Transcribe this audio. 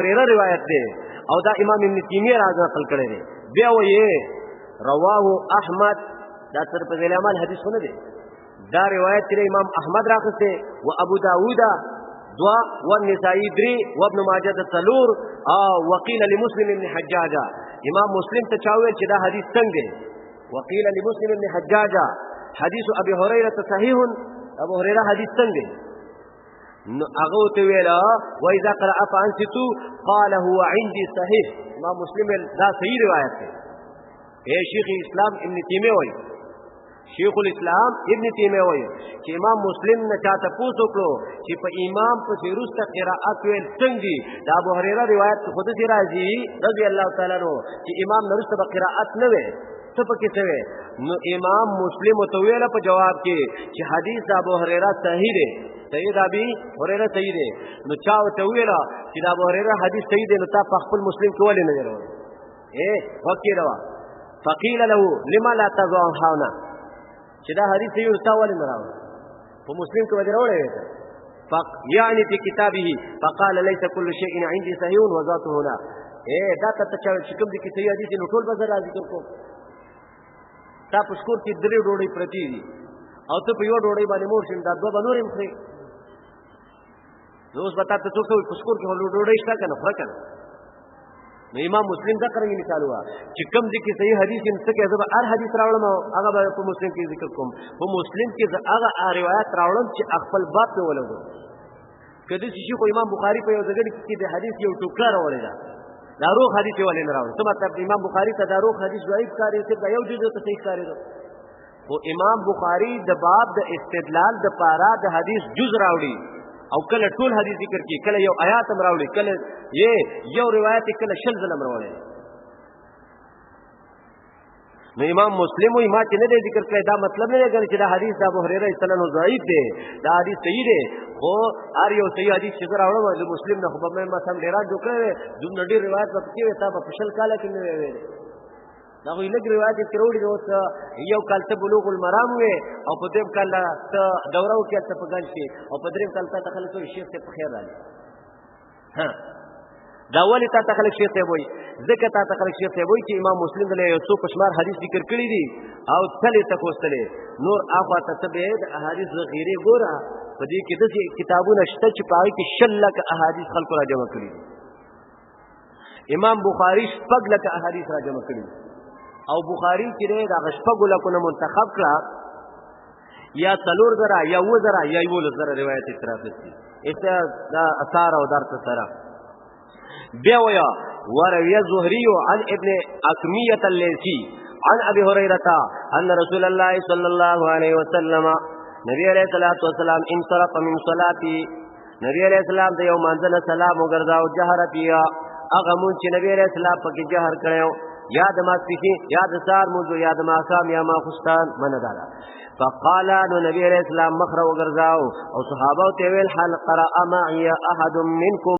هريره روایت دی او دا امام ابن تیمیه راز نقل کړی دی بیا وایي رواه احمد دا تر په ذیل عمل حدیث نه دی دا روایت دی امام احمد راخسته و ابو داوود دوا والنسائی دری وابن ماجه الصلور وقيل لمسلم ابن حجاج امام مسلم ته چاوي چې دا حدیث څنګه دی وقيل لمسلم ابن حجاج حدیث ابي هريره صحيح ابو هريره حدیث څنګه نو هغه ته ویلا واذا قرأ فانصتوا قال هو عندي صحيح امام مسلم دا صحیح روایت دی اے شیخ اسلام ابن تیمیه وایي شیخ الاسلام ابن تیمیه وایي چې امام مسلم نه چاته پوښتنه وکړو چې په امام پسې وروسته قرائت ویل څنګه دي دا ابو هريره روایت خود دې راځي رضی الله تعالی عنہ چې امام نه وروسته قرائت نه وي څه پکې څه وي نو امام مسلم تو ویل په جواب کې چې حدیث ابو هريره صحیح دی صحیح دا ابي هريره صحیح دی نو چا ته ویل چې دا ابو هريره حدیث صحیح دی نو تا په خپل مسلم کې ولې نه درو وکي روا فقيل له لما لا تزعم حونا چې دا حدیث یو تاول نه راو په مسلم کې وځي راوړی يعني في كتابه فقال ليس كل شيء عندي صحيح وذاته هنا دا ته چې کوم دي کې صحیح حدیث نو ټول به زه ذکر کوم تا په سکور کې درې ډوډۍ پرتی دي او ته په یو ډوډۍ باندې مور شین دا دوه بنورې مخې نو اوس بتا ته څوک په سکور کې هلو ډوډۍ شته کنه فرق نه نو امام مسلم دا څنګه مثال وا چې کوم دي کې صحیح حدیث نشته کې زه هر حدیث راوړم هغه په مسلم کې ذکر کوم په مسلم کې هغه روایت راوړم چې خپل باب ته ولګو کله چې خو امام بخاری په یو ځای کې د حدیث یو ټوکر راوړل دا روح حدیث ولې نه راوړل څه مطلب امام بخاری ته دا روح حدیث ضعیف کاری چې دا یو جزء ته صحیح کاری او امام بخاری د باب د استدلال د پارا د حدیث جز راوړي او کله ټول حدیث ذکر کی کله یو آیات هم راوړي کله یو روایت کله شل ظلم راوړي نو امام مسلم وی ما چې نه ذکر کړی دا مطلب نه دی چې دا حدیث د ابو هريره استلنو ضعیف دی دا حدیث صحیح دی خو هر یو صحیح حدیث چې راوړم د مسلم نه خو به ما سم ډیر ډوکړې د نړۍ روایت په کې وتا په شل کاله کې نه ویل دا وی لګ روایت کې وروړي اوس یو کال ته بلوغ المرام وي او په دې کال ته دوره او کې ته پګل شي او په دریم کال ته خلک شیخ ته په خیر راځي ها دا ولی تا خلک شیخ ته وای ځکه تا خلک شیخ ته وای چې امام مسلم له یو څو پښمار حدیث ذکر کړی دي او تلې تکوستلې نور اخوا تتبع احادیث غیره ګوره په دې کې د کتابونو شته چې پای کې شلک احادیث خلکو را جمع کړي امام بخاری شپږ لک احادیث را جمع کړي او بخاری چې دا غشپږ لکو نه منتخب کړه یا څلور زره یا و زره یا یو زره روایت اعتراف دي ایسه دا اثار او درس سره بیا ویا وروي الزهري عن ابن اكميه الليثي عن ابي هريره ان رسول الله صلى الله عليه وسلم نبی علیہ الصلوۃ والسلام انصرف من صلاتی نبی علیہ السلام د یو منځنه سلام وګرځاو جهر بیا هغه مون چې نبی علیہ السلام پکې جهر کړو یاد ما سپیخی یاد سار موضوع یاد ما خام یا ما خستان من دارا فقال نو نبی علیہ السلام مخر وګرځاو او صحابه ته ویل هل قرأ معي احد منكم